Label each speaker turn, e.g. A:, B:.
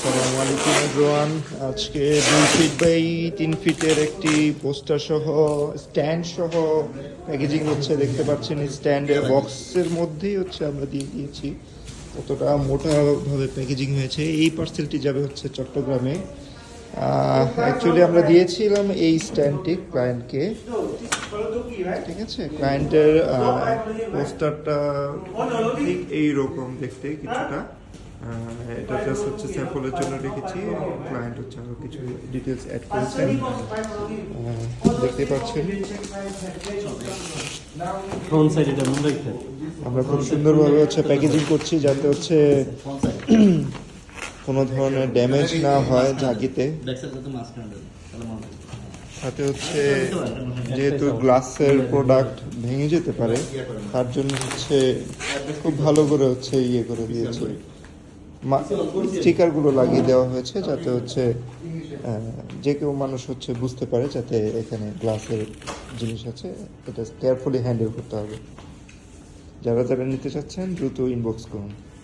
A: আসসালামু আলাইকুম এভরিওয়ান। আজকে 2 ফিট বাই 3 ফিটের একটি পোস্টার সহ স্ট্যান্ড সহ প্যাকেজিং হচ্ছে। দেখতে পাচ্ছেন স্ট্যান্ডের বক্সের মধ্যেই হচ্ছে আমরা দিয়ে দিয়েছি। কতটা মোটাভাবে প্যাকেজিং হয়েছে। এই পার্সেলটি যাবে হচ্ছে চট্টগ্রামে। অ্যাকচুয়ালি আমরা দিয়েছিলাম এই স্ট্যান্ডটি ক্লায়েন্টকে, ঠিক আছে। ক্লায়েন্টের পোস্টারটা ঠিক এইরকম দেখতে কিছুটা। এটা জাস্ট হচ্ছে স্যাম্পলের জন্য রেখেছি। ক্লায়েন্ট হচ্ছে আরও কিছু ডিটেলস অ্যাড করেছেন, দেখতে পাচ্ছেন।
B: ফ্রন্ট সাইড এটা মনে রাখতে
A: আমরা খুব সুন্দরভাবে হচ্ছে প্যাকেজিং করছি যাতে হচ্ছে কোনো ধরনের ড্যামেজ না হয় ঝাঁকিতে। সাথে হচ্ছে যেহেতু গ্লাসের প্রোডাক্ট ভেঙে যেতে পারে, তার জন্য হচ্ছে খুব ভালো করে হচ্ছে ইয়ে করে দিয়েছে, স্টিকারগুলো লাগিয়ে দেওয়া হয়েছে যাতে হচ্ছে যে কেউ মানুষ হচ্ছে বুঝতে পারে যাতে এখানে গ্লাসের জিনিস আছে। এটা কেয়ারফুলি হ্যান্ডেল করতে হবে। যারা যারা নিতে চাচ্ছেন দ্রুত ইনবক্স করুন।